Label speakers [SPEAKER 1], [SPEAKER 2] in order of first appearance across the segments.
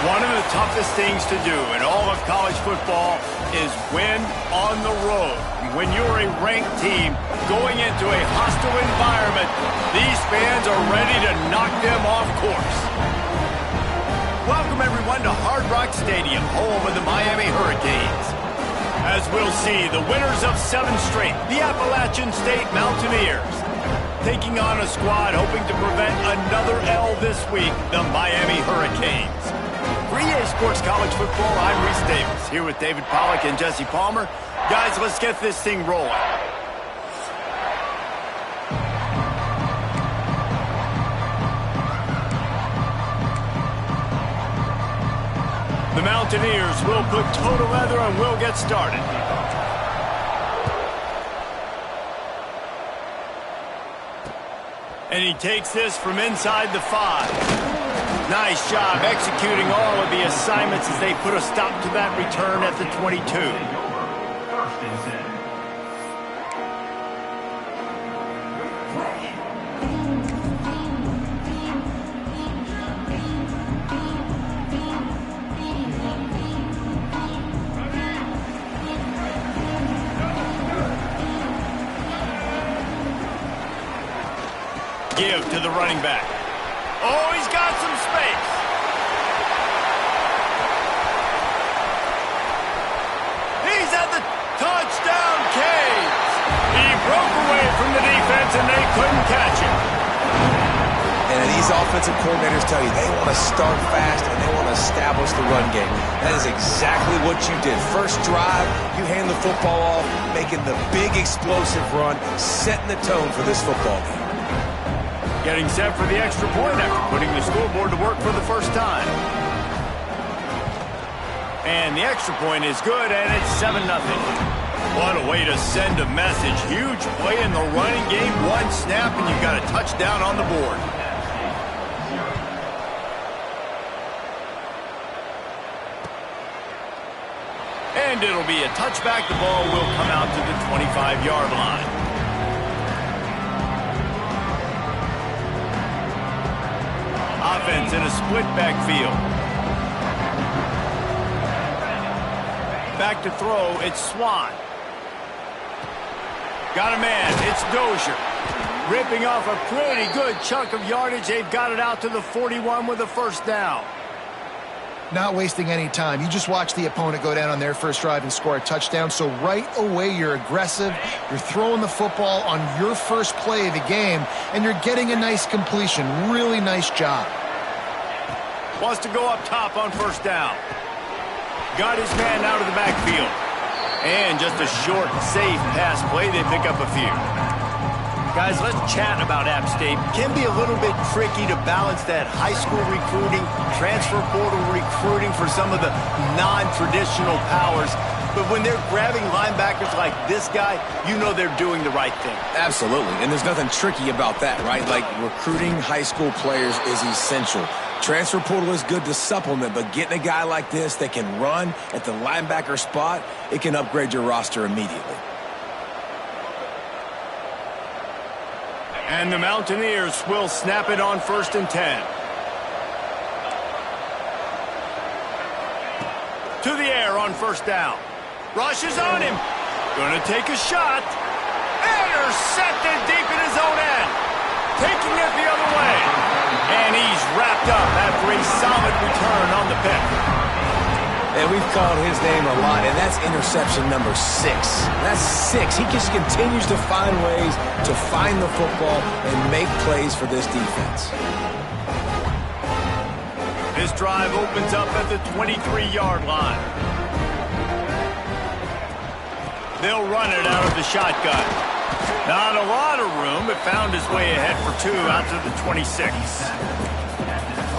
[SPEAKER 1] One of the toughest things to do in all of college football is win on the road. When you're a ranked team going into a hostile environment, these fans are ready to knock them off course. Welcome, everyone, to Hard Rock Stadium, home of the Miami Hurricanes. As we'll see, the winners of 7 straight, the Appalachian State Mountaineers, taking on a squad hoping to prevent another L this week, the Miami Hurricanes. For EA Sports College Football, I'm Reese Davis, here with David Pollack and Jesse Palmer. Guys, let's get this thing rolling. The Mountaineers will put total leather and we'll get started. And he takes this from inside the 5. Nice job executing all of the assignments as they put a stop to that return at the 22. Give to the running back. Oh, he's got some space. He's at the touchdown cage. He broke away from the defense and they couldn't catch him.
[SPEAKER 2] And these offensive coordinators tell you they want to start fast and they want to establish the run game. That is exactly what you did. First drive, you hand the football off, making the big explosive run, setting the tone for this football game.
[SPEAKER 1] Getting set for the extra point after putting the scoreboard to work for the first time. And the extra point is good, and it's 7-0. What a way to send a message. Huge play in the running game. One snap, and you've got a touchdown on the board. And it'll be a touchback. The ball will come out to the 25-yard line. Offense in a split backfield. Back to throw, it's Swan. Got a man, it's Dozier. Ripping off a pretty good chunk of yardage. They've got it out to the 41 with a first down.
[SPEAKER 3] Not wasting any time. You just watch the opponent go down on their first drive and score a touchdown. So right away, you're aggressive. You're throwing the football on your first play of the game, and you're getting a nice completion. Really nice job.
[SPEAKER 1] Wants to go up top on first down. Got his man out of the backfield. And just a short, safe pass play. They pick up a few. Guys, let's chat about App State. It can be a little bit tricky to balance that high school recruiting, transfer portal recruiting for some of the non-traditional powers. But when they're grabbing linebackers like this guy, you know they're doing the right thing.
[SPEAKER 2] Absolutely, and there's nothing tricky about that, right? Like, recruiting high school players is essential. Transfer portal is good to supplement, but getting a guy like this that can run at the linebacker spot, it can upgrade your roster immediately.
[SPEAKER 1] And the Mountaineers will snap it on 1st and 10. To the air on first down. Rush is on him. Gonna take a shot. Intercepted deep in his own end. Taking it the other way. And he's wrapped up after a solid return on the pick.
[SPEAKER 2] And we've called his name a lot, and that's interception number 6. That's 6. He just continues to find ways to find the football and make plays for this defense.
[SPEAKER 1] This drive opens up at the 23-yard line. They'll run it out of the shotgun. Not a lot of room, but found his way ahead for 2 out to the 26.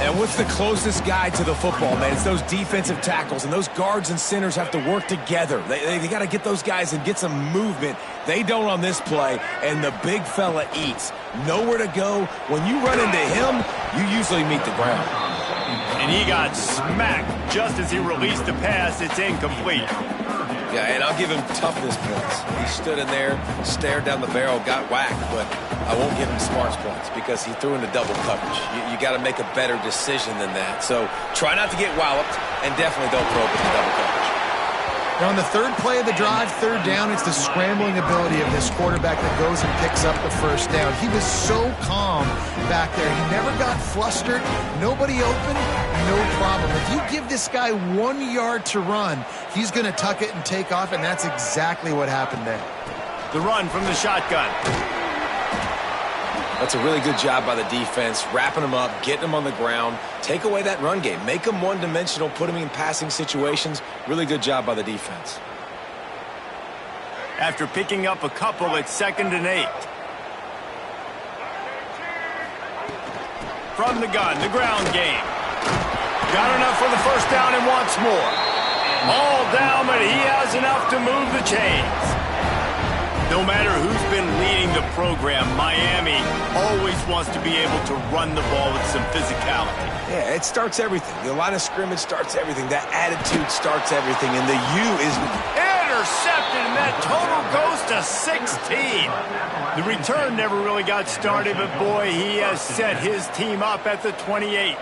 [SPEAKER 2] And what's the closest guy to the football, man? It's those defensive tackles, and those guards and centers have to work together. They got to get those guys and get some movement. They don't on this play, and the big fella eats. Nowhere to go. When you run into him, you usually meet the ground.
[SPEAKER 1] And he got smacked just as he released the pass. It's incomplete.
[SPEAKER 2] Yeah, and I'll give him toughness points. He stood in there, stared down the barrel, got whacked, but I won't give him smarts points because he threw into double coverage. You got to make a better decision than that. So try not to get walloped, and definitely don't throw up into double coverage.
[SPEAKER 3] Now on the third play of the drive, third down, it's the scrambling ability of this quarterback that goes and picks up the first down. He was so calm back there. He never got flustered. Nobody open, no problem. If you give this guy 1 yard to run, he's going to tuck it and take off, and that's exactly what happened there.
[SPEAKER 1] The run from the shotgun.
[SPEAKER 2] That's a really good job by the defense, wrapping them up, getting them on the ground. Take away that run game. Make them one-dimensional, put them in passing situations. Really good job by the defense.
[SPEAKER 1] After picking up a couple, it's 2nd and 8. From the gun, the ground game. Got enough for the first down and wants more. All down, but he has enough to move the chains. No matter who's been leading the program, Miami always wants to be able to run the ball with some physicality.
[SPEAKER 2] Yeah, it starts everything. The line of scrimmage starts everything. That attitude starts everything. And the U is
[SPEAKER 1] intercepted, and that total goes to 16. The return never really got started, but boy, he has set his team up at the 28.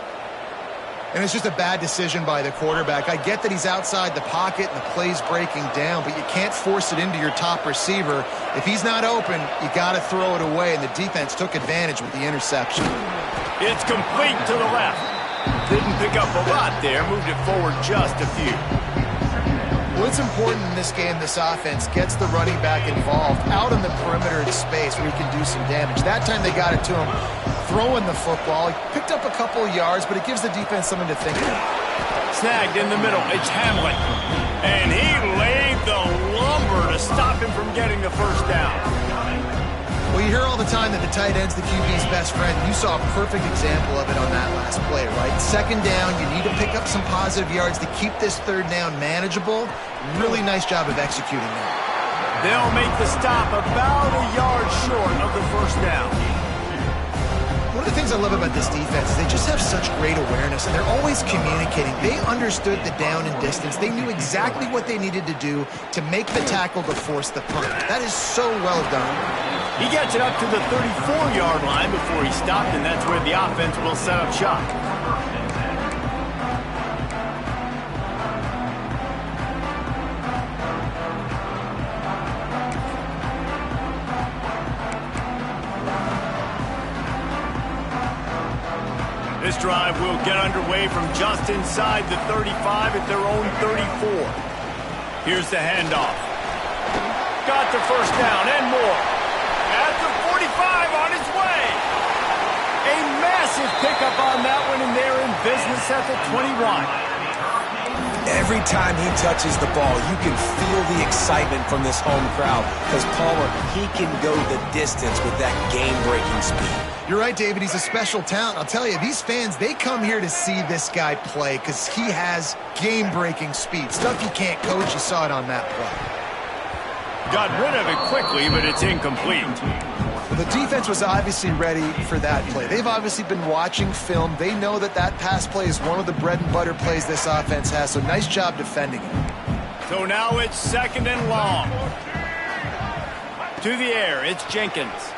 [SPEAKER 3] And it's just a bad decision by the quarterback. I get that he's outside the pocket and the play's breaking down, but you can't force it into your top receiver. If he's not open, you got to throw it away, and the defense took advantage with the interception.
[SPEAKER 1] It's complete to the left. Didn't pick up a lot there, moved it forward just a few.
[SPEAKER 3] What's important in this game, this offense gets the running back involved out in the perimeter in space where he can do some damage. That time they got it to him throwing the football. He picked up a couple of yards, but it gives the defense something to think about.
[SPEAKER 1] Snagged in the middle. It's Hamlin. And he laid the lumber to stop him from getting the first down.
[SPEAKER 3] Well, you hear all the time that the tight end's the QB's best friend. You saw a perfect example of it on that last play, right? 2nd down, you need to pick up some positive yards to keep this 3rd down manageable. Really nice job of executing that.
[SPEAKER 1] They'll make the stop about a yard short of the first down.
[SPEAKER 3] One of the things I love about this defense is they just have such great awareness, and they're always communicating. They understood the down and distance. They knew exactly what they needed to do to make the tackle to force the punt. That is so well done.
[SPEAKER 1] He gets it up to the 34-yard line before he stopped, and that's where the offense will set up shop. This drive will get underway from just inside the 35 at their own 34. Here's the handoff. Got the first down and more. At the 45 on his way. A massive pickup on that one, and they're in business at the 21.
[SPEAKER 2] every time he touches the ball, you can feel the excitement from this home crowd because Palmer, he can go the distance with that game-breaking speed.
[SPEAKER 3] You're right, David. He's a special talent. I'll tell you, these fans, they come here to see this guy play because he has game-breaking speed. Stuff you can't coach. You saw it on that play.
[SPEAKER 1] Got rid of it quickly, but it's incomplete.
[SPEAKER 3] The defense was obviously ready for that play. They've obviously been watching film. They know that that pass play is one of the bread-and-butter plays this offense has, so nice job defending it.
[SPEAKER 1] So now it's second and long. To the air, it's Jenkins.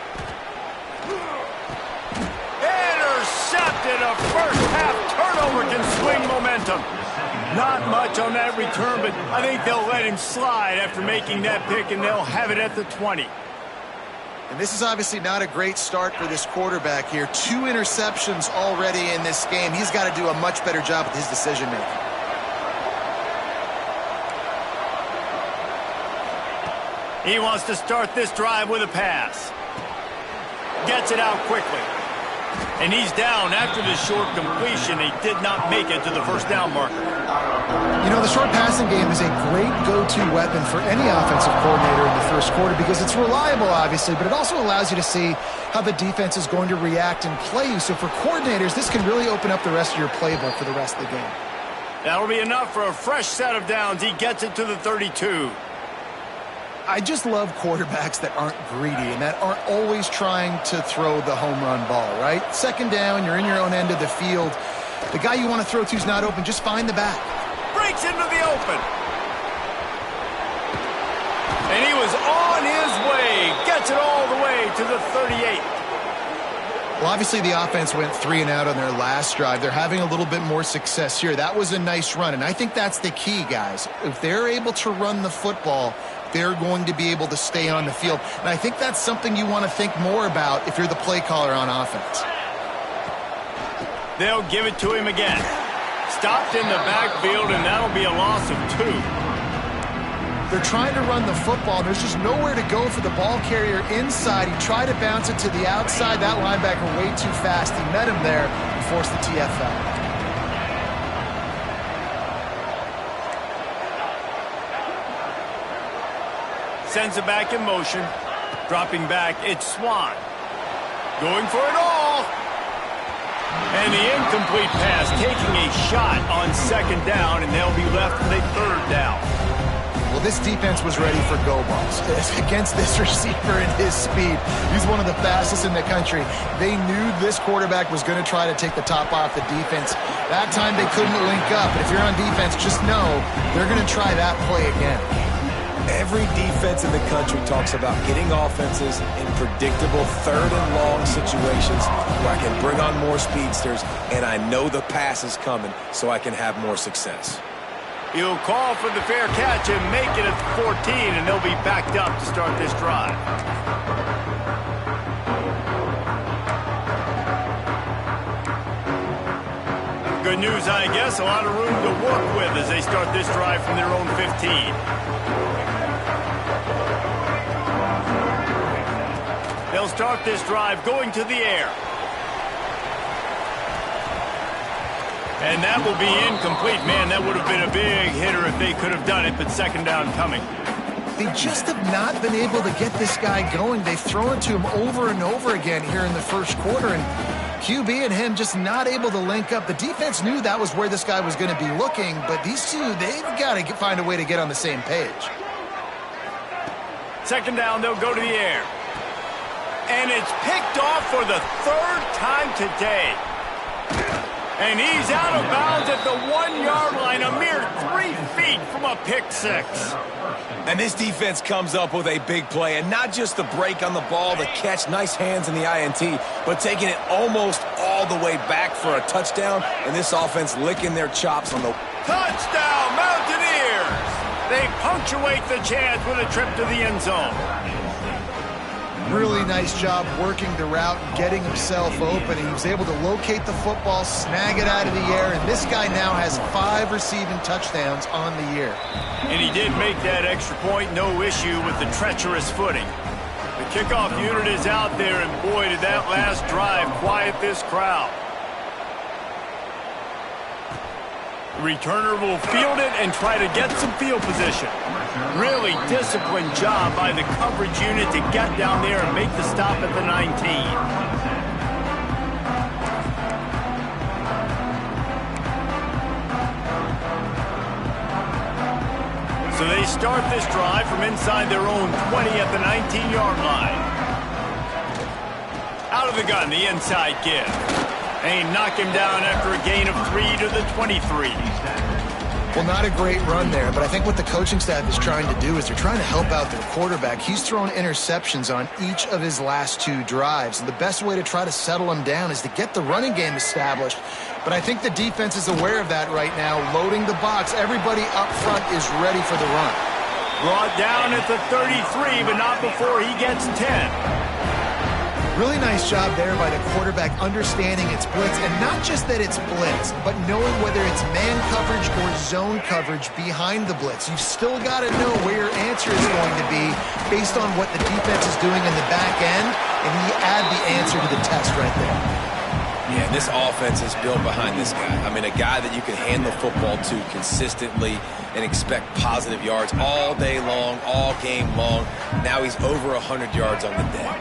[SPEAKER 1] Intercepted. A first-half turnover can swing momentum. Not much on that return, but I think they'll let him slide after making that pick, and they'll have it at the 20.
[SPEAKER 3] And this is obviously not a great start for this quarterback here. 2 interceptions already in this game. He's got to do a much better job with his decision-making.
[SPEAKER 1] He wants to start this drive with a pass. Gets it out quickly. And he's down after the short completion. He did not make it to the first down marker.
[SPEAKER 3] You know, the short passing game is a great go-to weapon for any offensive coordinator in the first quarter because it's reliable, obviously, but it also allows you to see how the defense is going to react and play you. So for coordinators, this can really open up the rest of your playbook for the rest of the game.
[SPEAKER 1] That'll be enough for a fresh set of downs. He gets it to the 32.
[SPEAKER 3] I just love quarterbacks that aren't greedy and that aren't always trying to throw the home run ball, right? Second down, you're in your own end of the field. The guy you want to throw to is not open. Just find the back.
[SPEAKER 1] Breaks into the open. And he was on his way. Gets it all the way to the 38.
[SPEAKER 3] Well, obviously the offense went 3 and out on their last drive. They're having a little bit more success here. That was a nice run, and I think that's the key, guys. If they're able to run the football, they're going to be able to stay on the field. And I think that's something you want to think more about if you're the play caller on offense.
[SPEAKER 1] They'll give it to him again. Stopped in the backfield, and that'll be a loss of 2.
[SPEAKER 3] They're trying to run the football, and there's just nowhere to go for the ball carrier inside. He tried to bounce it to the outside. That linebacker way too fast. He met him there and forced the TFL.
[SPEAKER 1] Sends it back in motion. Dropping back, it's Swan. Going for it all. And the incomplete pass, taking a shot on 2nd down, and they'll be left with a 3rd down.
[SPEAKER 3] Well, this defense was ready for go balls against this receiver and his speed. He's one of the fastest in the country. They knew this quarterback was going to try to take the top off the defense. That time they couldn't link up. If you're on defense, just know they're going to try that play again.
[SPEAKER 2] Every defense in the country talks about getting offenses in predictable 3rd and long situations where I can bring on more speedsters and I know the pass is coming so I can have more success.
[SPEAKER 1] He'll call for the fair catch and make it at 14, and they'll be backed up to start this drive. Good news, I guess. A lot of room to work with as they start this drive from their own 15. They'll start this drive going to the air. And that will be incomplete. Man, that would have been a big hitter if they could have done it, but 2nd down coming.
[SPEAKER 3] They just have not been able to get this guy going. They've thrown it to him over and over again here in the 1st quarter, and QB and him just not able to link up. The defense knew that was where this guy was going to be looking, but these two, they've got to find a way to get on the same page.
[SPEAKER 1] 2nd down, they'll go to the air. And it's picked off for the 3rd time today. And he's out of bounds at the 1-yard line, a mere 3 feet from a pick 6.
[SPEAKER 2] And this defense comes up with a big play, and not just the break on the ball, the catch, nice hands in the INT, but taking it almost all the way back for a touchdown, and this offense licking their chops on the...
[SPEAKER 1] Touchdown, Mountaineers! They punctuate the chance with a trip to the end zone.
[SPEAKER 3] Really nice job working the route and getting himself open. He was able to locate the football, snag it out of the air, and this guy now has 5 receiving touchdowns on the year.
[SPEAKER 1] And he did make that extra point, no issue with the treacherous footing. The kickoff unit is out there, and boy, did that last drive quiet this crowd. The returner will field it and try to get some field position. Really disciplined job by the coverage unit to get down there and make the stop at the 19. So they start this drive from inside their own 20 at the 19-yard line. Out of the gun, the inside give. They knock him down after a gain of 3 to the 23.
[SPEAKER 3] Well, not a great run there, but I think what the coaching staff is trying to do is they're trying to help out their quarterback. He's thrown interceptions on each of his last 2 drives, and the best way to try to settle him down is to get the running game established. But I think the defense is aware of that right now, loading the box. Everybody up front is ready for the run.
[SPEAKER 1] Brought down at the 33, but not before he gets 10.
[SPEAKER 3] Really nice job there by the quarterback understanding it's blitz, and not just that it's blitz, but knowing whether it's man coverage or zone coverage behind the blitz. You've still got to know where your answer is going to be based on what the defense is doing in the back end, and you add the answer to the test right there.
[SPEAKER 2] Yeah, this offense is built behind this guy. I mean, a guy that you can hand the football to consistently and expect positive yards all day long, all game long. Now he's over 100 yards on the day.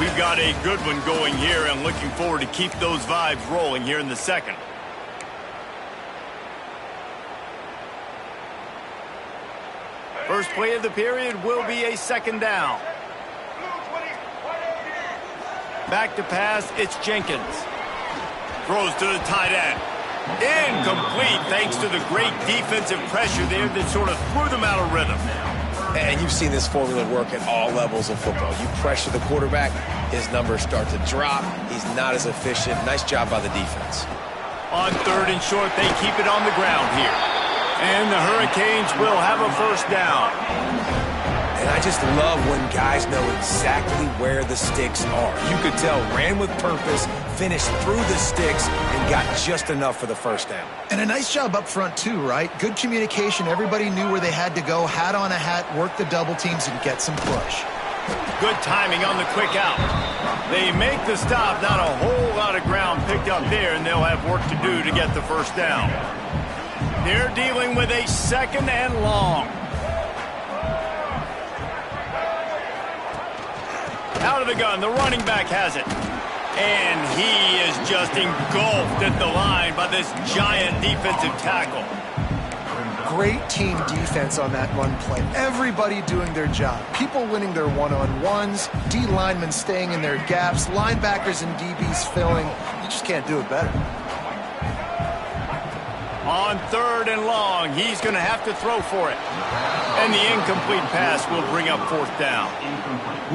[SPEAKER 1] We've got a good one going here, and looking forward to keep those vibes rolling here in the 2nd. First play of the period will be a 2nd down. Back to pass, it's Jenkins. Throws to the tight end. Incomplete thanks to the great defensive pressure there that sort of threw them out of rhythm.
[SPEAKER 2] And you've seen this formula work at all levels of football. You pressure the quarterback, his numbers start to drop. He's not as efficient. Nice job by the defense.
[SPEAKER 1] On 3rd and short, they keep it on the ground here. And the Hurricanes will have a first down.
[SPEAKER 2] And I just love when guys know exactly where the sticks are. You could tell, ran with purpose, finished through the sticks, and got just enough for the first down.
[SPEAKER 3] And a nice job up front, too, right? Good communication. Everybody knew where they had to go, hat on a hat, work the double teams, and get some push.
[SPEAKER 1] Good timing on the quick out. They make the stop. Not a whole lot of ground picked up there, and they'll have work to do to get the first down. They're dealing with a 2nd and long. Out of the gun, the running back has it. And he is just engulfed at the line by this giant defensive tackle.
[SPEAKER 3] Great team defense on that run play. Everybody doing their job. People winning their one-on-ones, D linemen staying in their gaps, linebackers and DBs filling. You just can't do it better.
[SPEAKER 1] On 3rd and long, he's going to have to throw for it. And the incomplete pass will bring up 4th down.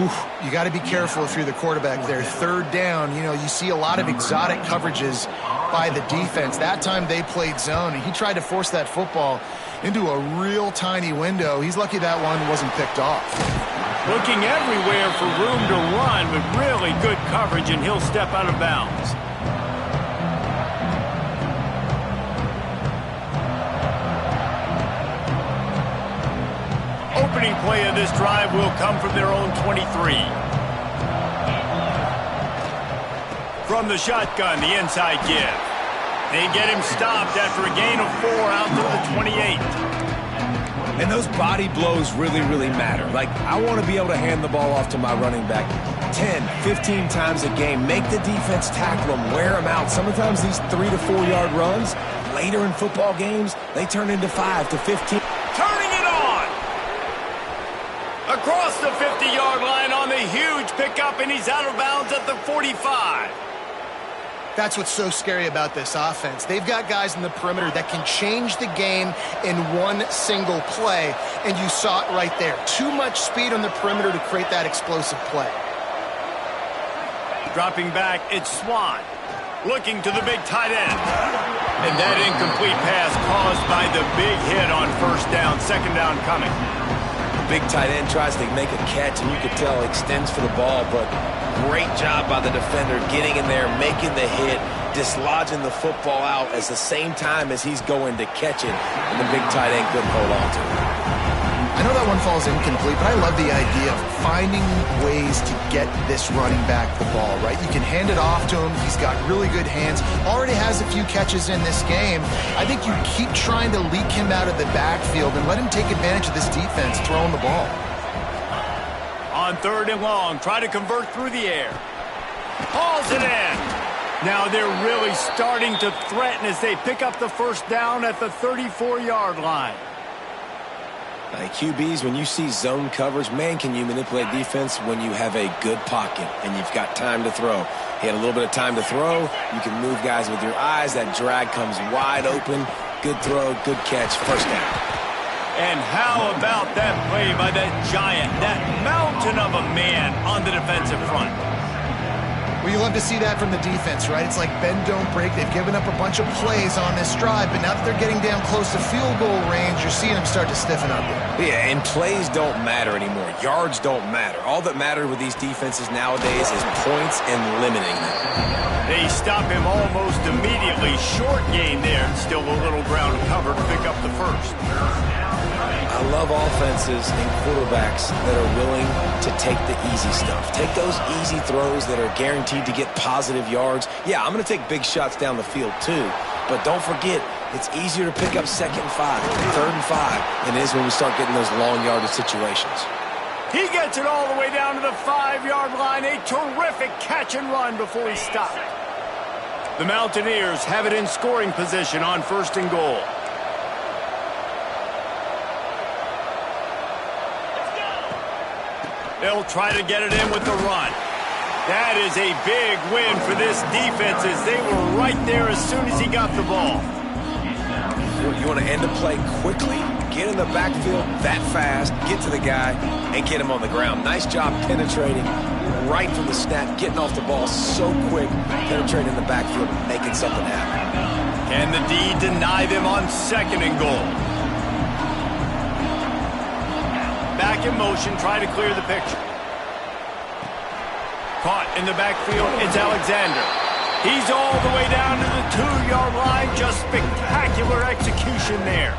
[SPEAKER 3] Oof, you got to be careful if you're the quarterback there. 3rd down, you know, you see a lot of exotic coverages by the defense. That time they played zone, and he tried to force that football into a real tiny window. He's lucky that one wasn't picked off.
[SPEAKER 1] Looking everywhere for room to run with really good coverage, and he'll step out of bounds. Opening play of this drive will come from their own 23. From the shotgun, the inside give. They get him stopped after a gain of 4 out to the 28.
[SPEAKER 2] And those body blows really, really matter. Like, I want to be able to hand the ball off to my running back 10, 15 times a game. Make the defense tackle them, wear them out. Sometimes these 3 to 4 yard runs, later in football games, they turn into 5 to 15.
[SPEAKER 1] Turning it on! Across the 50-yard line on the huge pickup, and he's out of bounds at the 45.
[SPEAKER 3] That's what's so scary about this offense. They've got guys in the perimeter that can change the game in one single play, and you saw it right there. Too much speed on the perimeter to create that explosive play.
[SPEAKER 1] Dropping back, it's Swan. Looking to the big tight end. And that incomplete pass caused by the big hit on 1st down, 2nd down coming.
[SPEAKER 2] Big tight end tries to make a catch, and you could tell extends for the ball, but great job by the defender getting in there, making the hit, dislodging the football out at the same time as he's going to catch it, and the big tight end couldn't hold on to it.
[SPEAKER 3] I know that one falls incomplete, but I love the idea of finding ways to get this running back the ball, right? You can hand it off to him. He's got really good hands. Already has a few catches in this game. I think you keep trying to leak him out of the backfield and let him take advantage of this defense throwing the ball.
[SPEAKER 1] On 3rd and long, try to convert through the air. Hauls it in. Now they're really starting to threaten as they pick up the 1st down at the 34-yard line.
[SPEAKER 2] QBs, when you see zone coverage, man, can you manipulate defense when you have a good pocket and you've got time to throw. He had a little bit of time to throw. You can move guys with your eyes. That drag comes wide open. Good throw, good catch, 1st down.
[SPEAKER 1] And how about that play by that giant, that mountain of a man on the defensive front?
[SPEAKER 3] Well, you love to see that from the defense, right? It's like bend, don't break. They've given up a bunch of plays on this drive, but now that they're getting down close to field goal range, you're seeing them start to stiffen up there.
[SPEAKER 2] Yeah, and plays don't matter anymore. Yards don't matter. All that matters with these defenses nowadays is points and limiting them.
[SPEAKER 1] They stop him almost immediately. Short gain there, and still a little ground covered to pick up the 1st.
[SPEAKER 2] I love offenses and quarterbacks that are willing to take the easy stuff. Take those easy throws that are guaranteed to get positive yards. Yeah, I'm going to take big shots down the field too, but don't forget, it's easier to pick up 2nd and 5, 3rd and 5 than it is when we start getting those long yardage situations.
[SPEAKER 1] He gets it all the way down to the 5-yard line. A terrific catch and run before he stopped. The Mountaineers have it in scoring position on 1st and goal. They'll try to get it in with the run. That is a big win for this defense as they were right there as soon as he got the ball.
[SPEAKER 2] You want to end the play quickly, get in the backfield that fast, get to the guy, and get him on the ground. Nice job penetrating right from the snap, getting off the ball so quick, penetrating the backfield, making something happen.
[SPEAKER 1] Can the D deny them on 2nd and goal? Back in motion, try to clear the picture. Caught in the backfield, it's Alexander. He's all the way down to the 2-yard line. Just spectacular execution there.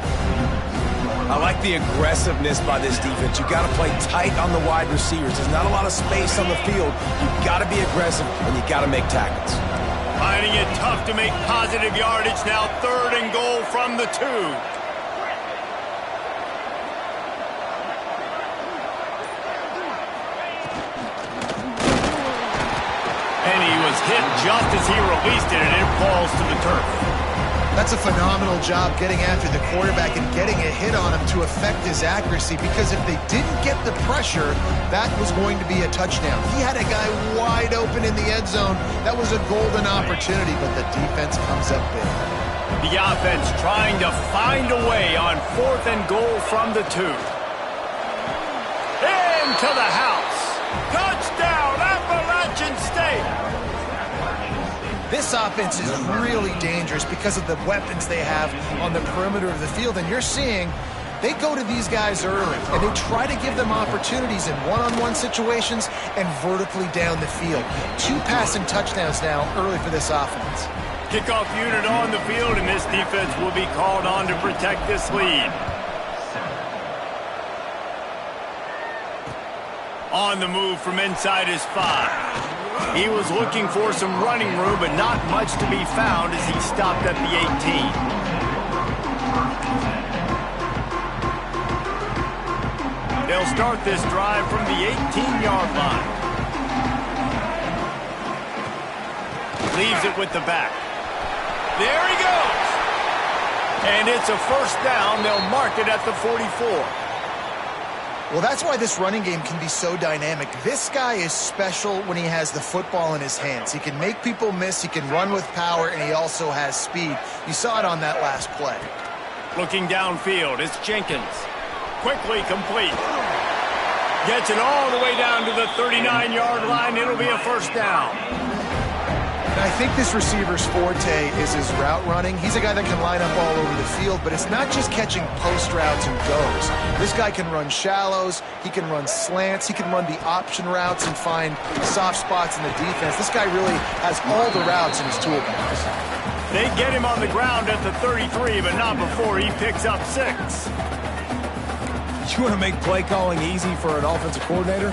[SPEAKER 2] I like the aggressiveness by this defense. You got to play tight on the wide receivers. There's not a lot of space on the field. You've got to be aggressive, and you got to make tackles.
[SPEAKER 1] Finding it tough to make positive yardage now. 3rd and goal from the 2. And he was hit just as he released it, and it falls to the turf.
[SPEAKER 3] That's a phenomenal job getting after the quarterback and getting a hit on him to affect his accuracy, because if they didn't get the pressure, that was going to be a touchdown. He had a guy wide open in the end zone. That was a golden opportunity, but the defense comes up big.
[SPEAKER 1] The offense trying to find a way on 4th and goal from the 2. Into the house. Touchdown, Appalachian State.
[SPEAKER 3] This offense is really dangerous because of the weapons they have on the perimeter of the field. And you're seeing they go to these guys early, and they try to give them opportunities in one-on-one situations and vertically down the field. 2 passing touchdowns now early for this offense.
[SPEAKER 1] Kickoff unit on the field, and this defense will be called on to protect this lead. On the move from inside his 5. He was looking for some running room, but not much to be found as he stopped at the 18. They'll start this drive from the 18-yard line. Leaves it with the back. There he goes. And it's a 1st down. They'll mark it at the 44.
[SPEAKER 3] Well, that's why this running game can be so dynamic. This guy is special when he has the football in his hands. He can make people miss, he can run with power, and he also has speed. You saw it on that last play.
[SPEAKER 1] Looking downfield, it's Jenkins. Quickly complete. Gets it all the way down to the 39-yard line. It'll be a 1st down.
[SPEAKER 3] And I think this receiver's forte is his route running. He's a guy that can line up all over the field, but it's not just catching post routes and goes. This guy can run shallows, he can run slants, he can run the option routes and find soft spots in the defense. This guy really has all the routes in his toolbox.
[SPEAKER 1] They get him on the ground at the 33, but not before he picks up 6.
[SPEAKER 2] You want to make play calling easy for an offensive coordinator?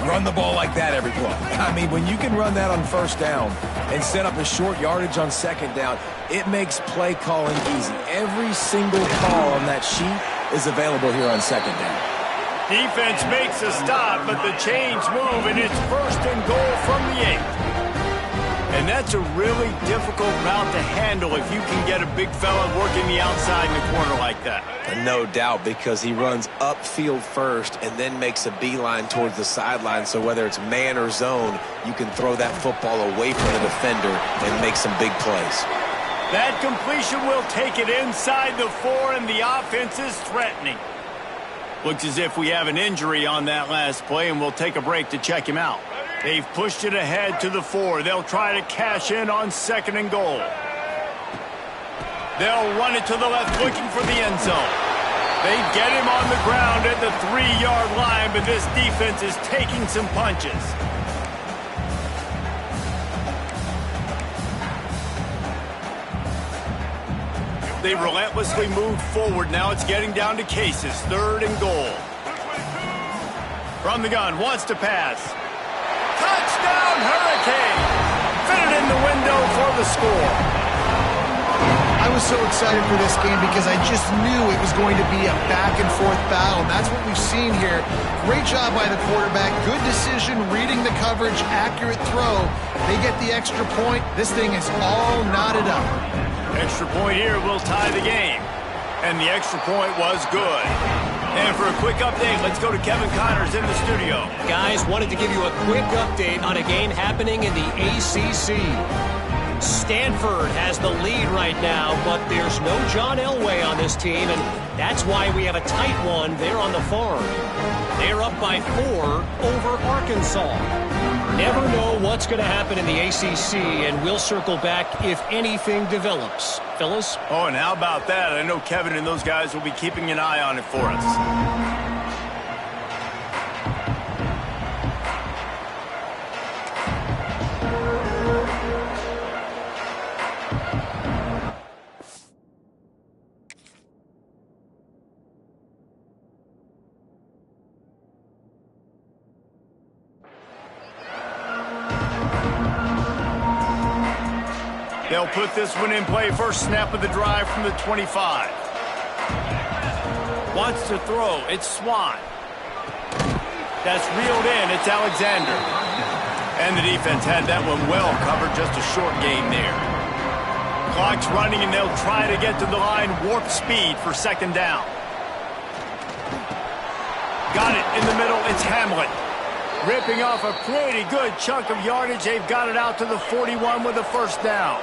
[SPEAKER 2] Run the ball like that every play. I mean, when you can run that on 1st down and set up a short yardage on 2nd down, it makes play calling easy. Every single call on that sheet is available here on 2nd down.
[SPEAKER 1] Defense makes a stop, but the chains move, and it's 1st and goal from the 8. And that's a really difficult route to handle if you can get a big fella working the outside in the corner like that.
[SPEAKER 2] No doubt, because he runs upfield first and then makes a beeline towards the sideline. So whether it's man or zone, you can throw that football away from the defender and make some big plays.
[SPEAKER 1] That completion will take it inside the 4, and the offense is threatening. Looks as if we have an injury on that last play, and we'll take a break to check him out. They've pushed it ahead to the 4. They'll try to cash in on 2nd and goal. They'll run it to the left, looking for the end zone. They get him on the ground at the 3-yard line, but this defense is taking some punches. They relentlessly moved forward. Now it's getting down to cases. 3rd and goal. From the gun, wants to pass. Touchdown, Hurricane! Fitted in the window for the score.
[SPEAKER 3] I was so excited for this game because I just knew it was going to be a back-and-forth battle, and that's what we've seen here. Great job by the quarterback. Good decision, reading the coverage, accurate throw. They get the extra point. This thing is all knotted up.
[SPEAKER 1] Extra point here will tie the game. And the extra point was good. And for a quick update, let's go to Kevin Connors in the studio.
[SPEAKER 4] Guys, wanted to give you a quick update on a game happening in the ACC. Stanford has the lead right now, but there's no John Elway on this team, and that's why we have a tight one there on the farm. They're up by 4 over Arkansas. Never know what's going to happen in the ACC, and we'll circle back if anything develops. Fellas?
[SPEAKER 1] Oh, and how about that? I know Kevin and those guys will be keeping an eye on it for us. They'll put this one in play. First snap of the drive from the 25. Wants to throw. It's Swan. That's reeled in. It's Alexander. And the defense had that one well covered. Just a short game there. Clock's running, and they'll try to get to the line. Warp speed for second down. Got it in the middle. It's Hamlet. Ripping off a pretty good chunk of yardage. They've got it out to the 41 with a first down.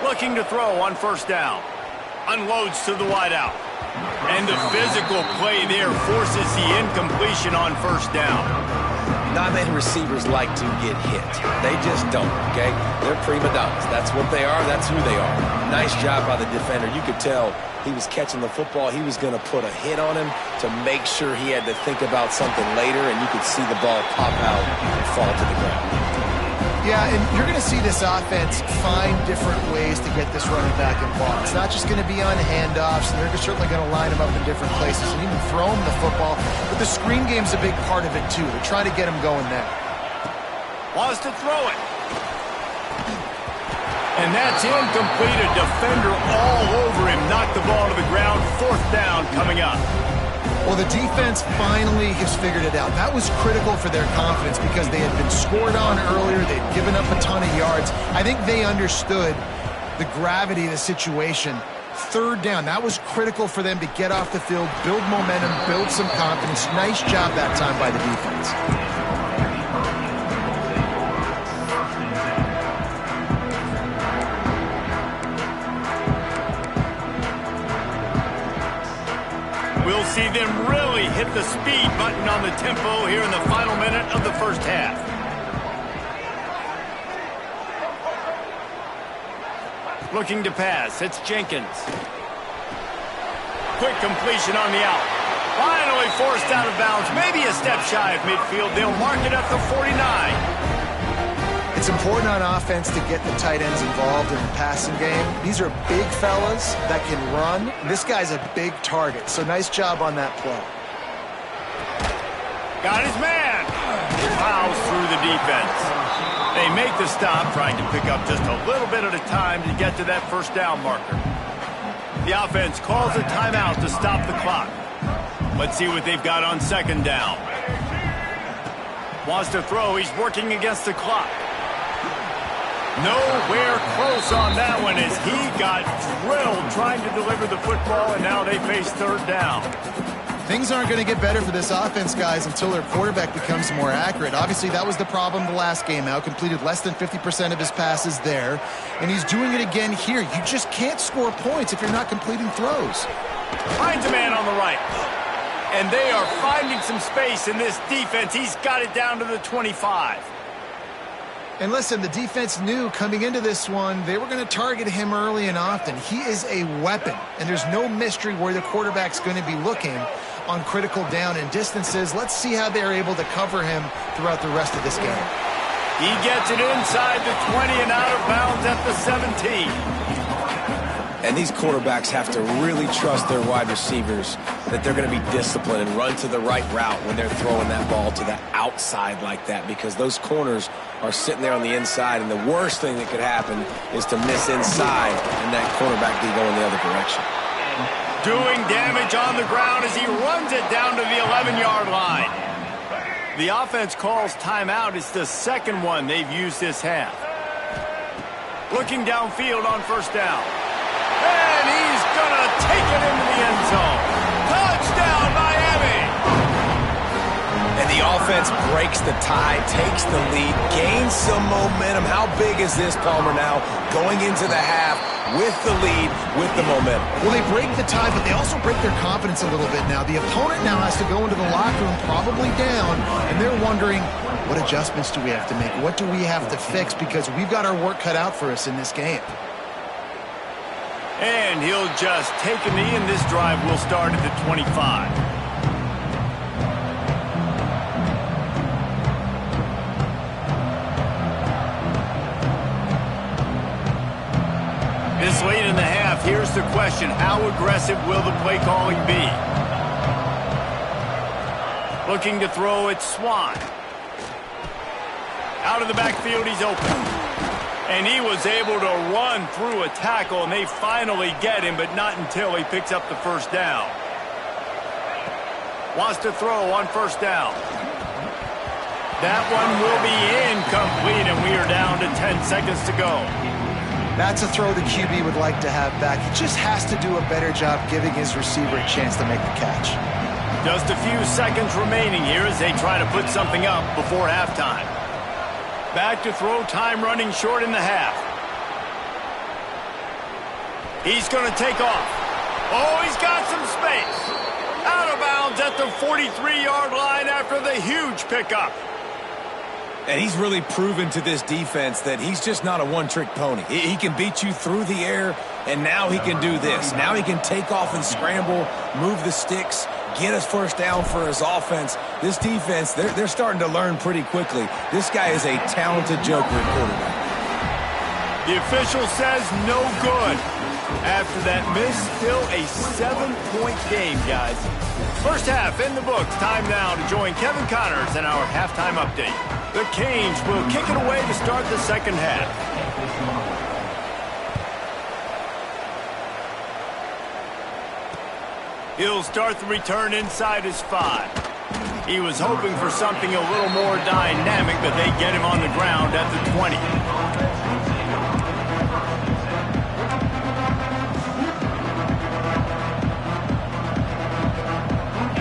[SPEAKER 1] Looking to throw on first down. Unloads to the wideout. And the physical play there forces the incompletion on first down.
[SPEAKER 2] Not many receivers like to get hit. They just don't, okay? They're prima donnas. That's what they are. That's who they are. Nice job by the defender. You could tell he was catching the football. He was going to put a hit on him to make sure he had to think about something later, and you could see the ball pop out and fall to the ground.
[SPEAKER 3] Yeah, and you're going to see this offense find different ways to get this running back involved. It's not just going to be on handoffs, and they're certainly going to line him up in different places and even throw him the football. But the screen game's a big part of it, too. They're trying to get him going there.
[SPEAKER 1] Wants to throw it. And that's incomplete. A defender all over him. Knocked the ball to the ground. Fourth down coming up.
[SPEAKER 3] Well, the defense finally has figured it out. That was critical for their confidence because they had been scored on earlier. They'd given up a ton of yards. I think they understood the gravity of the situation. Third down, that was critical for them to get off the field, build momentum, build some confidence. Nice job that time by the defense.
[SPEAKER 1] We'll see them really hit the speed button on the tempo here in the final minute of the first half. Looking to pass. It's Jenkins. Quick completion on the out. Finally forced out of bounds. Maybe a step shy of midfield. They'll mark it at the 49.
[SPEAKER 3] It's important on offense to get the tight ends involved in the passing game. These are big fellas that can run. This guy's a big target, so nice job on that play.
[SPEAKER 1] Got his man. Plows through the defense. They make the stop, trying to pick up just a little bit at a time to get to that first down marker. The offense calls a timeout to stop the clock. Let's see what they've got on second down. Wants to throw. He's working against the clock. Nowhere close on that one as he got drilled trying to deliver the football, and now they face third down.
[SPEAKER 3] Things aren't going to get better for this offense, guys, until their quarterback becomes more accurate. Obviously, that was the problem the last game out. Completed less than 50% of his passes there, and he's doing it again here. You just can't score points if you're not completing throws.
[SPEAKER 1] Finds a man on the right. And they are finding some space in this defense. He's got it down to the 25.
[SPEAKER 3] And listen, the defense knew coming into this one, they were going to target him early and often. He is a weapon, and there's no mystery where the quarterback's going to be looking on critical down and distances. Let's see how they're able to cover him throughout the rest of this game.
[SPEAKER 1] He gets it inside the 20 and out of bounds at the 17.
[SPEAKER 2] And these quarterbacks have to really trust their wide receivers that they're going to be disciplined and run to the right route when they're throwing that ball to the outside like that, because those corners are sitting there on the inside, and the worst thing that could happen is to miss inside and that quarterback be going the other direction.
[SPEAKER 1] Doing damage on the ground as he runs it down to the 11-yard line. The offense calls timeout. It's the second one they've used this half. Looking downfield on first down. And he's going to take it into the end zone. Touchdown, Miami!
[SPEAKER 2] And the offense breaks the tie, takes the lead, gains some momentum. How big is this, Palmer, now going into the half with the lead, with the momentum?
[SPEAKER 3] Well, they break the tie, but they also break their confidence a little bit now. The opponent now has to go into the locker room probably down, and they're wondering, what adjustments do we have to make? What do we have to fix? Because we've got our work cut out for us in this game.
[SPEAKER 1] And he'll just take a knee, and this drive will start at the 25. This late in the half, here's the question. How aggressive will the play calling be? Looking to throw it, Swan. Out of the backfield, he's open. And he was able to run through a tackle, and they finally get him, but not until he picks up the first down. Wants to throw on first down. That one will be incomplete, and we are down to 10 seconds to go.
[SPEAKER 3] That's a throw the QB would like to have back. He just has to do a better job giving his receiver a chance to make the catch.
[SPEAKER 1] Just a few seconds remaining here as they try to put something up before halftime. Back to throw, time running short in the half. He's going to take off. Oh, he's got some space. Out of bounds at the 43-yard line after the huge pickup.
[SPEAKER 2] And he's really proven to this defense that he's just not a one-trick pony. He can beat you through the air, and now he can do this. Now he can take off and scramble, move the sticks, get us first down for his offense. This defense, they're starting to learn pretty quickly. This guy is a talented joker at quarterback.
[SPEAKER 1] The official says no good. After that miss, still a 7-point game, guys. First half in the books. Time now to join Kevin Connors in our halftime update. The Canes will kick it away to start the second half. He'll start the return inside his 5. He was hoping for something a little more dynamic, but they get him on the ground at the 20.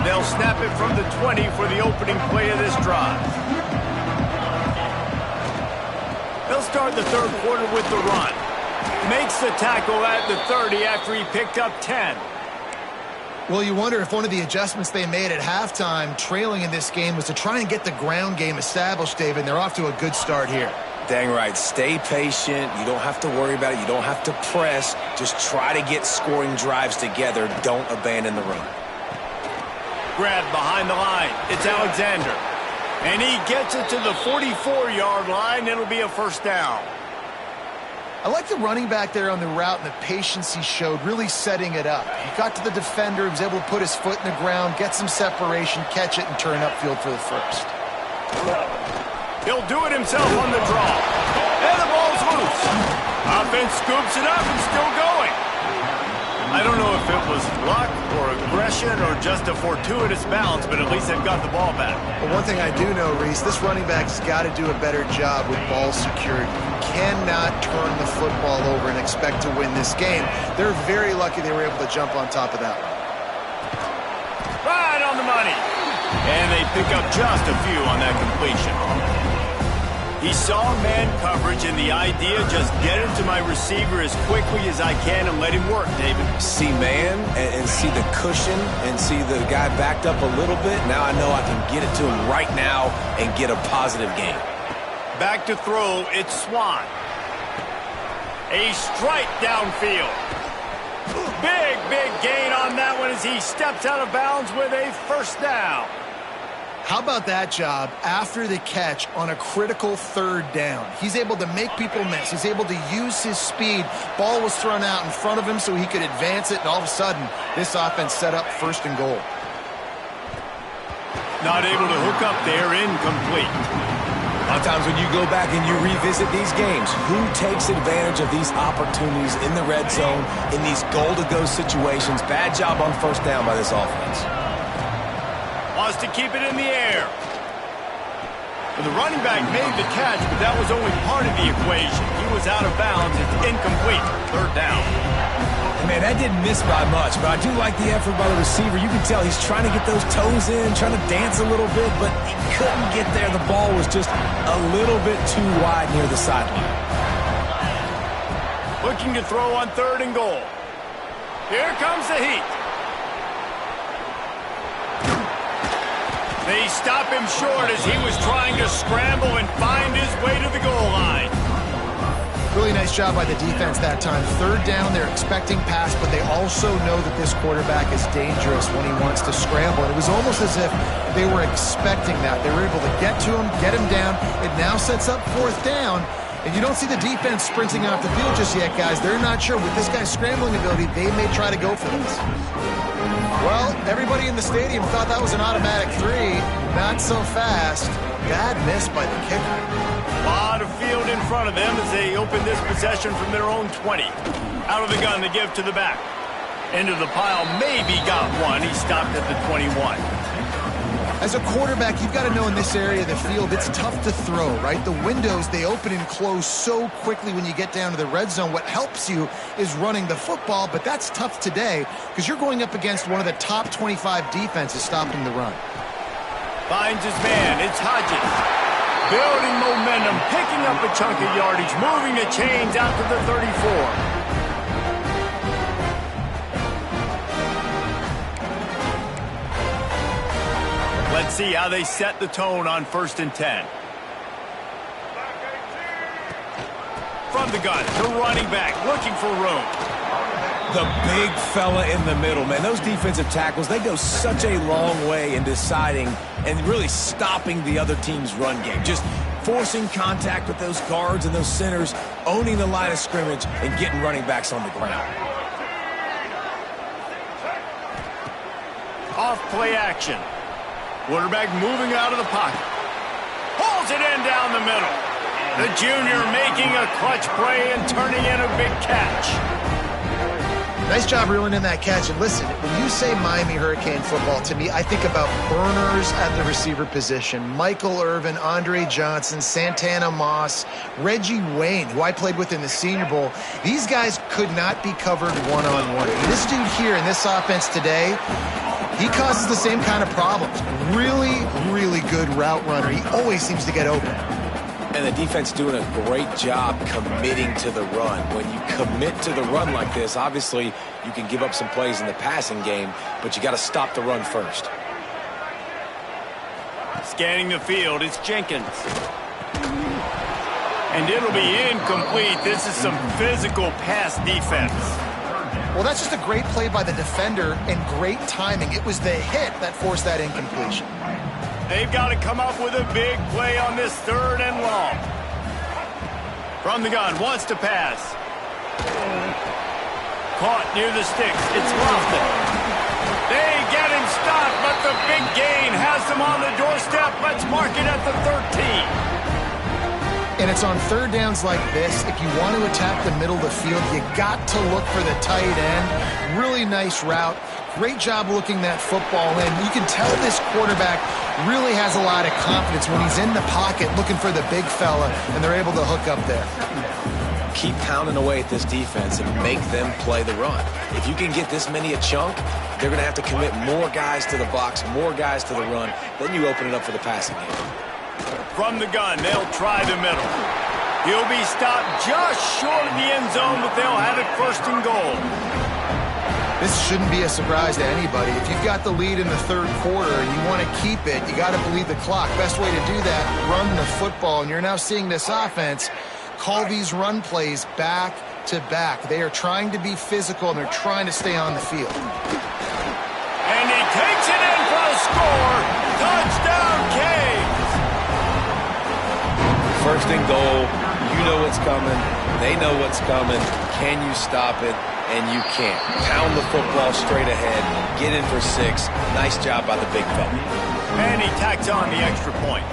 [SPEAKER 1] They'll snap it from the 20 for the opening play of this drive. They'll start the third quarter with the run. Makes the tackle at the 30 after he picked up 10.
[SPEAKER 3] Well, you wonder if one of the adjustments they made at halftime, trailing in this game, was to try and get the ground game established, David, and they're off to a good start here.
[SPEAKER 2] Dang right. Stay patient. You don't have to worry about it. You don't have to press. Just try to get scoring drives together. Don't abandon the run.
[SPEAKER 1] Grab behind the line. It's Alexander. And he gets it to the 44-yard line. It'll be a first down.
[SPEAKER 3] I like the running back there on the route and the patience he showed, really setting it up. He got to the defender, he was able to put his foot in the ground, get some separation, catch it, and turn upfield for the first.
[SPEAKER 1] He'll do it himself on the draw. And the ball's loose. Offense scoops it up and still going. I don't know if it was luck or aggression or just a fortuitous bounce, but at least they've got the ball back.
[SPEAKER 3] Well, one thing I do know, Reese, this running back's got to do a better job with ball security. You cannot turn the football over and expect to win this game. They're very lucky they were able to jump on top of that one.
[SPEAKER 1] Right on the money. And they pick up just a few on that completion. He saw man coverage, and the idea, just get it to my receiver as quickly as I can and let him work, David.
[SPEAKER 2] See man and see the cushion and see the guy backed up a little bit. Now I know I can get it to him right now and get a positive gain.
[SPEAKER 1] Back to throw, it's Swan. A strike downfield. Big gain on that one as he steps out of bounds with a first down.
[SPEAKER 3] How about that job after the catch on a critical third down? He's able to make people miss. He's able to use his speed. Ball was thrown out in front of him so he could advance it, and all of a sudden, this offense set up first and goal.
[SPEAKER 1] Not able to hook up there, incomplete.
[SPEAKER 2] A lot of times when you go back and you revisit these games, who takes advantage of these opportunities in the red zone, in these goal-to-go situations? Bad job on first down by this offense.
[SPEAKER 1] Wants to keep it in the air. The running back made the catch, but that was only part of the equation. He was out of bounds. It's incomplete. Third down.
[SPEAKER 2] Man, that didn't miss by much, but I do like the effort by the receiver. You can tell he's trying to get those toes in, trying to dance a little bit, but he couldn't get there. The ball was just a little bit too wide near the sideline.
[SPEAKER 1] Looking to throw on 3rd and goal. Here comes the heat. They stop him short as he was trying to scramble and find his way to the goal line.
[SPEAKER 3] Really nice job by the defense that time. 3rd down, they're expecting pass, but they also know that this quarterback is dangerous when he wants to scramble. And it was almost as if they were expecting that. They were able to get to him, get him down. It now sets up 4th down. And you don't see the defense sprinting off the field just yet, guys. They're not sure. With this guy's scrambling ability, they may try to go for this. Well, everybody in the stadium thought that was an automatic 3. Not so fast. Bad miss by the kicker.
[SPEAKER 1] A lot of field in front of them as they open this possession from their own 20. Out of the gun to give to the back. Into the pile, maybe got one. He stopped at the 21.
[SPEAKER 3] As a quarterback, you've got to know in this area of the field, it's tough to throw, right? The windows, they open and close so quickly when you get down to the red zone. What helps you is running the football, but that's tough today because you're going up against one of the top 25 defenses stopping the run.
[SPEAKER 1] Finds his man. It's Hodges. Building momentum, picking up a chunk of yardage, moving the chains out to the 34. Let's see how they set the tone on 1st and 10. From the gun, the running back looking for room.
[SPEAKER 2] The big fella in the middle, man. Those defensive tackles, they go such a long way in deciding and really stopping the other team's run game. Just forcing contact with those guards and those centers, owning the line of scrimmage, and getting running backs on the ground.
[SPEAKER 1] Off play action. Quarterback moving out of the pocket. Pulls it in down the middle. The junior making a clutch play and turning in a big catch.
[SPEAKER 3] Nice job reeling in that catch. And listen, when you say Miami Hurricane football, to me, I think about burners at the receiver position. Michael Irvin, Andre Johnson, Santana Moss, Reggie Wayne, who I played with in the Senior Bowl. These guys could not be covered one-on-one. This dude here in this offense today, he causes the same kind of problems. Really, really good route runner. He always seems to get open.
[SPEAKER 2] And the defense doing a great job committing to the run. When you commit to the run like this, obviously you can give up some plays in the passing game, but you got to stop the run first.
[SPEAKER 1] Scanning the field, it's Jenkins. And it'll be incomplete. This is some physical pass defense.
[SPEAKER 3] Well, that's just a great play by the defender and great timing. It was the hit that forced that incompletion.
[SPEAKER 1] They've got to come up with a big play on this 3rd and long. From the gun, wants to pass. Caught near the sticks. It's Lofton. They get him stopped, but the big gain has them on the doorstep. Let's mark it at the 13.
[SPEAKER 3] And it's on 3rd downs like this. If you want to attack the middle of the field, you got to look for the tight end. Really nice route. Great job looking that football in. You can tell this quarterback really has a lot of confidence when he's in the pocket looking for the big fella, and they're able to hook up there.
[SPEAKER 2] Keep pounding away at this defense and make them play the run. If you can get this many a chunk, they're going to have to commit more guys to the box, more guys to the run. Then you open it up for the passing game.
[SPEAKER 1] From the gun, they'll try the middle. He'll be stopped just short of the end zone, but they'll have it 1st and goal.
[SPEAKER 3] This shouldn't be a surprise to anybody. If you've got the lead in the 3rd quarter and you want to keep it, you got to bleed the clock. Best way to do that, run the football. And you're now seeing this offense call these run plays back to back. They are trying to be physical, and they're trying to stay on the field.
[SPEAKER 1] And he takes it in for the score. Touchdown, Canes.
[SPEAKER 2] 1st and goal. You know what's coming. They know what's coming. Can you stop it? And you can't. Pound the football straight ahead. Get in for 6. Nice job by the big fella.
[SPEAKER 1] And he tacks on the extra point.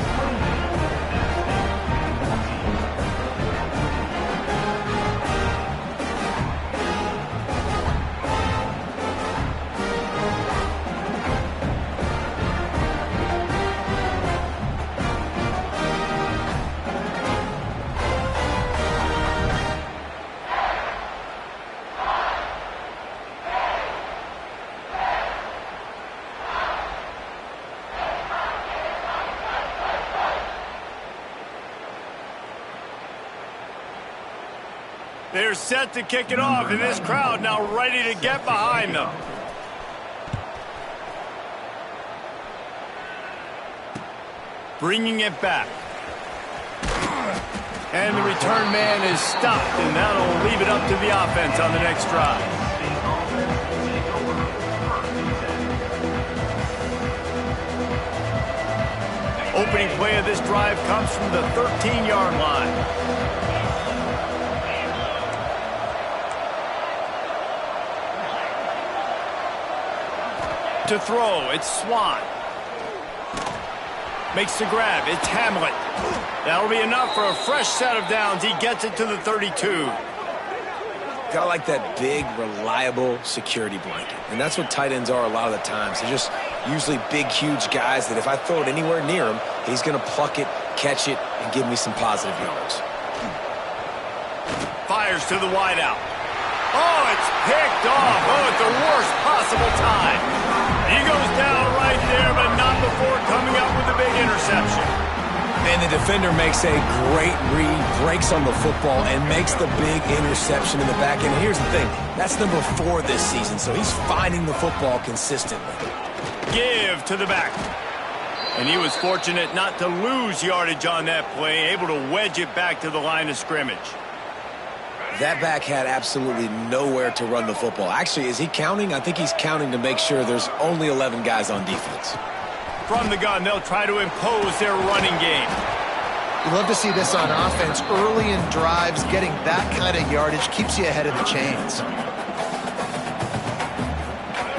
[SPEAKER 1] They're set to kick it off, and this crowd now ready to get behind them. Bringing it back. And the return man is stopped, and that'll leave it up to the offense on the next drive. Opening play of this drive comes from the 13-yard line. To throw, it's Swan. Makes the grab, it's Hamlet. That'll be enough for a fresh set of downs. He gets it to the 32.
[SPEAKER 2] Gotta like that big, reliable security blanket. And that's what tight ends are a lot of the times. They're just usually big, huge guys that if I throw it anywhere near him, he's going to pluck it, catch it, and give me some positive yards.
[SPEAKER 1] Fires to the wideout. Oh, it's picked off. Oh, at the worst possible time. He goes down right there, but not before coming up with a big interception.
[SPEAKER 2] And the defender makes a great read, breaks on the football, and makes the big interception in the back end. And here's the thing, that's number 4 this season, so he's finding the football consistently.
[SPEAKER 1] Give to the back. And he was fortunate not to lose yardage on that play, able to wedge it back to the line of scrimmage.
[SPEAKER 2] That back had absolutely nowhere to run the football. Actually, is he counting? I think he's counting to make sure there's only 11 guys on defense.
[SPEAKER 1] From the gun, they'll try to impose their running game.
[SPEAKER 3] You love to see this on offense. Early in drives, getting that kind of yardage keeps you ahead of the chains.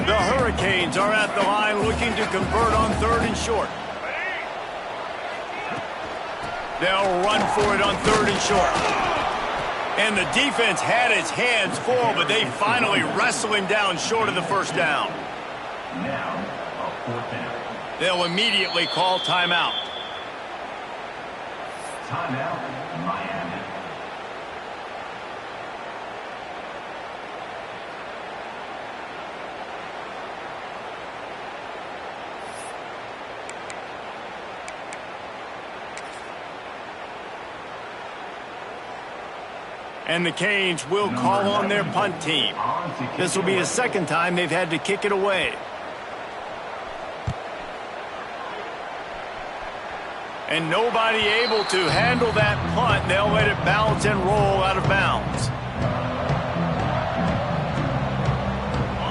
[SPEAKER 1] The Hurricanes are at the line looking to convert on 3rd and short. They'll run for it on 3rd and short. And the defense had its hands full, but they finally wrestle him down short of the first down.
[SPEAKER 5] Now, a 4th down.
[SPEAKER 1] They'll immediately call timeout.
[SPEAKER 5] Timeout, Miami.
[SPEAKER 1] And the Canes will call on their punt team. This will be the 2nd time they've had to kick it away. And nobody able to handle that punt. They'll let it bounce and roll out of bounds.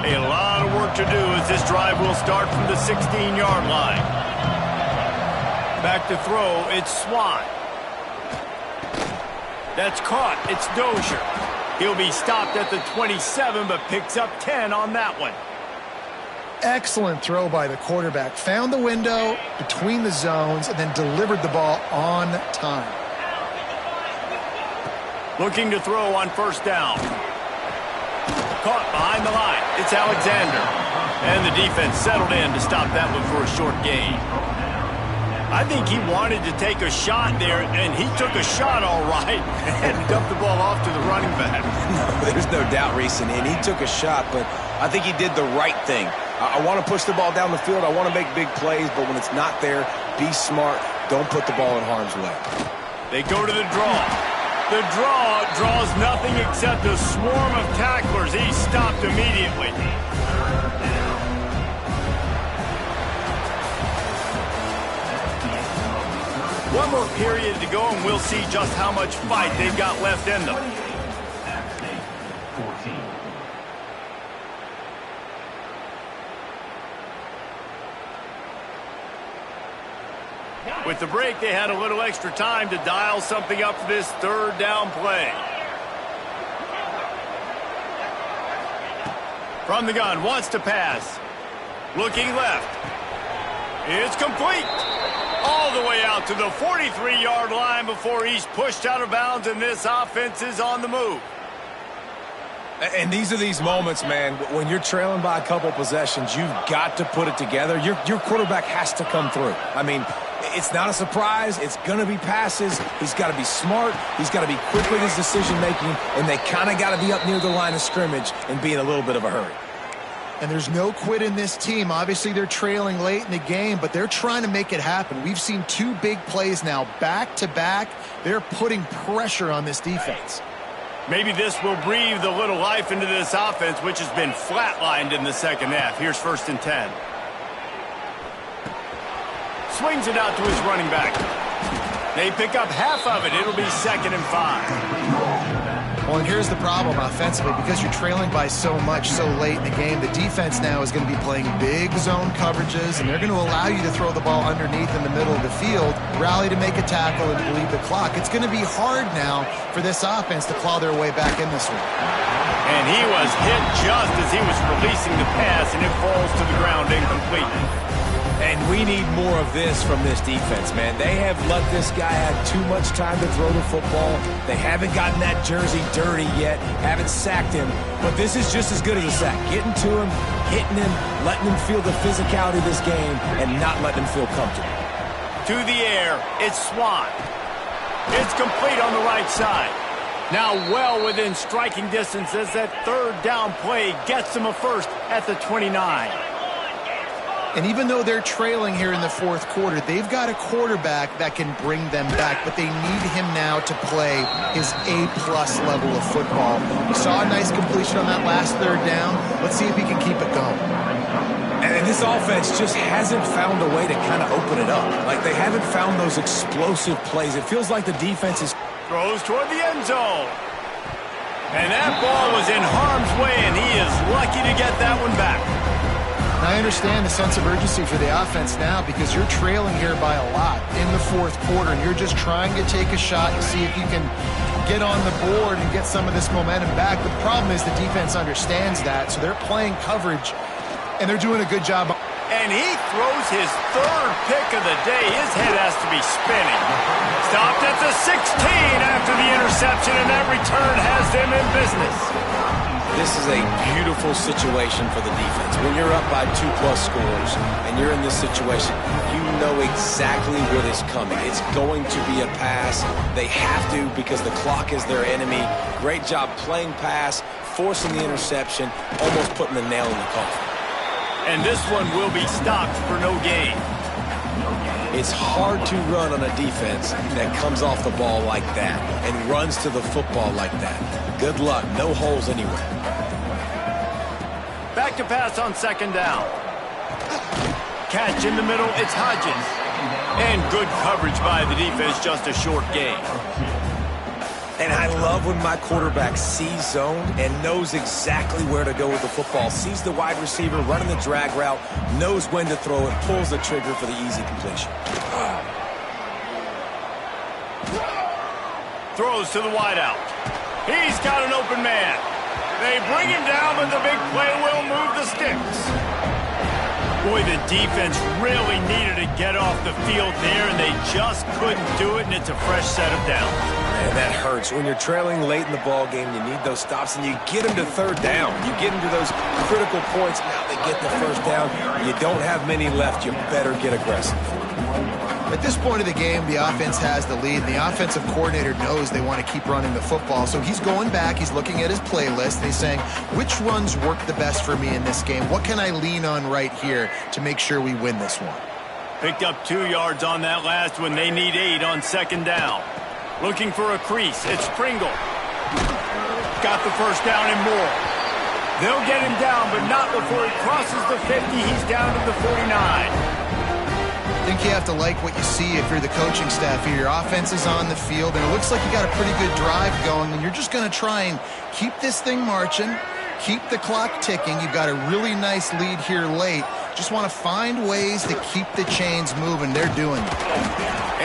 [SPEAKER 1] A lot of work to do as this drive will start from the 16-yard line. Back to throw, it's Swan. That's caught, it's Dozier. He'll be stopped at the 27, but picks up 10 on that one.
[SPEAKER 3] Excellent throw by the quarterback. Found the window between the zones and then delivered the ball on time.
[SPEAKER 1] Looking to throw on 1st down. Caught behind the line. It's Alexander. And the defense settled in to stop that one for a short gain. I think he wanted to take a shot there, and he took a shot all right and dumped the ball off to the running back.
[SPEAKER 2] No, there's no doubt, Reese, and he took a shot, but I think he did the right thing. I want to push the ball down the field. I want to make big plays, but when it's not there, be smart. Don't put the ball in harm's way.
[SPEAKER 1] They go to the draw. The draw draws nothing except a swarm of tacklers. He's stopped immediately. One more period to go, and we'll see just how much fight they've got left in them. With the break, they had a little extra time to dial something up for this 3rd down play. From the gun, wants to pass. Looking left. It's complete. All the way out to the 43-yard line before he's pushed out of bounds, and this offense is on the move.
[SPEAKER 2] And these are these moments, man, when you're trailing by a couple possessions, you've got to put it together. Your quarterback has to come through. I mean, it's not a surprise. It's going to be passes. He's got to be smart. He's got to be quick with his decision-making, and they kind of got to be up near the line of scrimmage and be in a little bit of a hurry.
[SPEAKER 3] And there's no quit in this team. Obviously, they're trailing late in the game, but they're trying to make it happen. We've seen 2 big plays now, back-to-back. They're putting pressure on this defense.
[SPEAKER 1] Maybe this will breathe a little life into this offense, which has been flatlined in the second half. Here's 1st and 10. Swings it out to his running back. They pick up half of it. It'll be 2nd and 5.
[SPEAKER 3] Well, and here's the problem offensively. Because you're trailing by so much so late in the game, the defense now is going to be playing big zone coverages, and they're going to allow you to throw the ball underneath in the middle of the field, rally to make a tackle, and bleed the clock. It's going to be hard now for this offense to claw their way back in this one.
[SPEAKER 1] And he was hit just as he was releasing the pass, and it falls to the ground incomplete.
[SPEAKER 2] And we need more of this from this defense, man. They have let this guy have too much time to throw the football. They haven't gotten that jersey dirty yet, haven't sacked him. But this is just as good as a sack. Getting to him, hitting him, letting him feel the physicality of this game, and not letting him feel comfortable.
[SPEAKER 1] To the air, it's Swan. It's complete on the right side. Now well within striking distance as that 3rd down play gets him a first at the 29.
[SPEAKER 3] And even though they're trailing here in the 4th quarter, they've got a quarterback that can bring them back, but they need him now to play his A-plus level of football. We saw a nice completion on that last 3rd down. Let's see if he can keep it going.
[SPEAKER 2] And this offense just hasn't found a way to kind of open it up. Like, they haven't found those explosive plays. It feels like the defense is...
[SPEAKER 1] Throws toward the end zone. And that ball was in harm's way, and he is lucky to get that one back.
[SPEAKER 3] I understand the sense of urgency for the offense now because you're trailing here by a lot in the 4th quarter, and you're just trying to take a shot and see if you can get on the board and get some of this momentum back. But the problem is the defense understands that, so they're playing coverage, and they're doing a good job.
[SPEAKER 1] And he throws his 3rd pick of the day. His head has to be spinning. Stopped at the 16 after the interception, and that return has them in business.
[SPEAKER 2] This is a beautiful situation for the defense. When you're up by 2+ scores and you're in this situation, you know exactly what is coming. It's going to be a pass. They have to because the clock is their enemy. Great job playing pass, forcing the interception, almost putting the nail in the coffin.
[SPEAKER 1] And this one will be stopped for no gain.
[SPEAKER 2] It's hard to run on a defense that comes off the ball like that and runs to the football like that. Good luck. No holes anywhere.
[SPEAKER 1] Back to pass on 2nd down. Catch in the middle. It's Hodges. And good coverage by the defense. Just a short gain.
[SPEAKER 2] And I love when my quarterback sees zone and knows exactly where to go with the football. Sees the wide receiver running the drag route, knows when to throw it, pulls the trigger for the easy completion.
[SPEAKER 1] Throws to the wideout. He's got an open man. They bring him down, but the big play will move the sticks. Boy, the defense really needed to get off the field there, and they just couldn't do it, and it's a fresh set of downs.
[SPEAKER 2] And that hurts. When you're trailing late in the ball game, you need those stops, and you get them to 3rd down. You get them to those critical points. Now they get the 1st down. You don't have many left. You better get aggressive.
[SPEAKER 3] At this point of the game, the offense has the lead, and the offensive coordinator knows they want to keep running the football. So he's going back, he's looking at his playlist, and he's saying, which runs work the best for me in this game? What can I lean on right here to make sure we win this one?
[SPEAKER 1] Picked up 2 yards on that last one. They need 8 on 2nd down. Looking for a crease. It's Pringle. Got the 1st down and more. They'll get him down, but not before he crosses the 50. He's down to the 49.
[SPEAKER 3] I think you have to like what you see if you're the coaching staff here. Your offense is on the field, and it looks like you got a pretty good drive going, and you're just going to try and keep this thing marching, keep the clock ticking. You've got a really nice lead here late. Just want to find ways to keep the chains moving. They're doing it.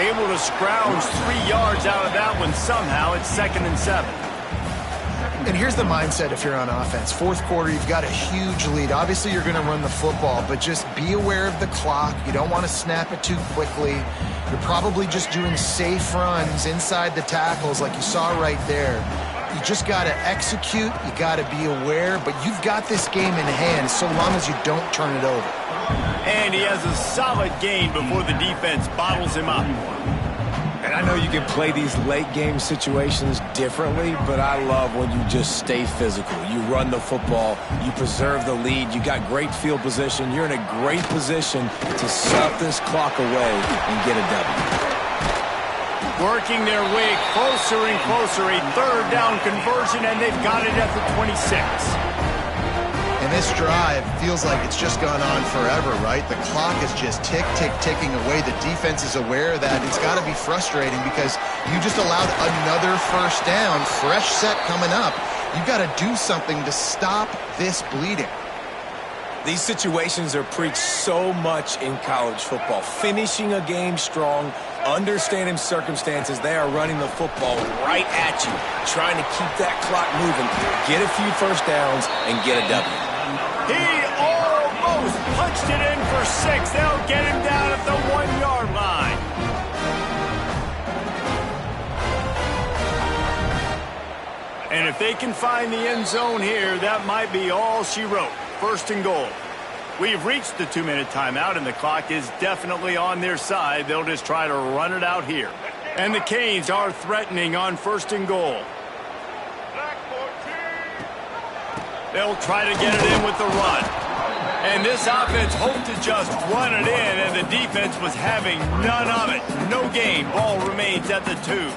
[SPEAKER 1] Able to scrounge 3 yards out of that one somehow. It's 2nd and 7.
[SPEAKER 3] And here's the mindset if you're on offense. 4th quarter, you've got a huge lead. Obviously, you're going to run the football, but just be aware of the clock. You don't want to snap it too quickly. You're probably just doing safe runs inside the tackles like you saw right there. You just got to execute. You got to be aware, but you've got this game in hand so long as you don't turn it over.
[SPEAKER 1] And he has a solid gain before the defense bottles him up.
[SPEAKER 2] And I know you can play these late game situations differently, but I love when you just stay physical. You run the football, you preserve the lead, you got great field position, you're in a great position to suck this clock away and get a W.
[SPEAKER 1] Working their way closer and closer. A third down conversion, and they've got it at the 26.
[SPEAKER 3] And this drive feels like it's just gone on forever, right? The clock is just ticking away. The defense is aware that it's got to be frustrating because you just allowed another first down, fresh set coming up. You've got to do something to stop this bleeding.
[SPEAKER 2] These situations are preached so much in college football. Finishing a game strong, understanding circumstances. They are running the football right at you, trying to keep that clock moving, get a few first downs, and get a W.
[SPEAKER 1] He almost punched it in for 6. They'll get him down at the 1-yard line. And if they can find the end zone here, that might be all she wrote. First and goal. We've reached the 2-minute timeout, and the clock is definitely on their side. They'll just try to run it out here. And the Canes are threatening on first and goal. They'll try to get it in with the run. And this offense hoped to just run it in, and the defense was having none of it. No gain. Ball remains at the 2.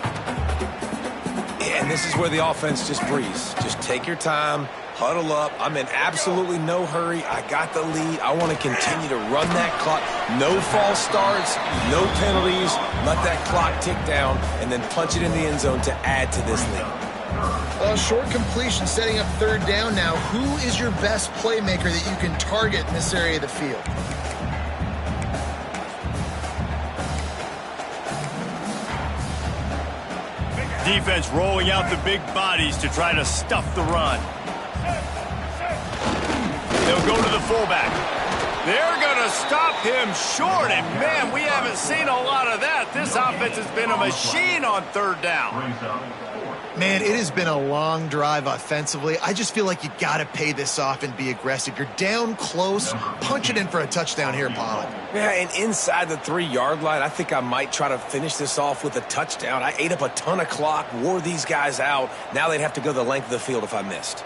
[SPEAKER 2] And this is where the offense just breathes. Just take your time, huddle up. I'm in absolutely no hurry. I got the lead. I want to continue to run that clock. No false starts, no penalties. Let that clock tick down and then punch it in the end zone to add to this lead.
[SPEAKER 3] Short completion, setting up third down now. Who is your best playmaker that you can target in this area of the field?
[SPEAKER 1] Defense rolling out the big bodies to try to stuff the run. They'll go to the fullback. They're going to stop him short, and man, we haven't seen a lot of that. This offense has been a machine on third down.
[SPEAKER 3] Man, it has been a long drive offensively. I just feel like you got to pay this off and be aggressive. You're down close. Punch it in for a touchdown here, Pollard.
[SPEAKER 2] Yeah, and inside the 3-yard line, I think I might try to finish this off with a touchdown. I ate up a ton of clock, wore these guys out. Now they'd have to go the length of the field if I missed.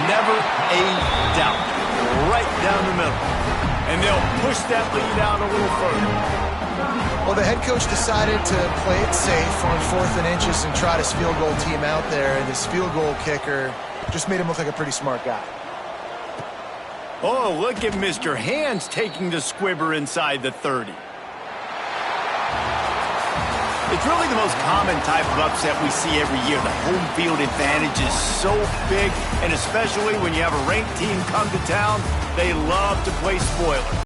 [SPEAKER 1] Never a doubt. Right down the middle. And they'll push that lead out a little further.
[SPEAKER 3] Well, the head coach decided to play it safe on 4th and inches and trot his field goal team out there, and this field goal kicker just made him look like a pretty smart guy.
[SPEAKER 1] Oh, look at Mr. Hands taking the squibber inside the 30. It's really the most common type of upset we see every year. The home field advantage is so big, and especially when you have a ranked team come to town, they love to play spoiler.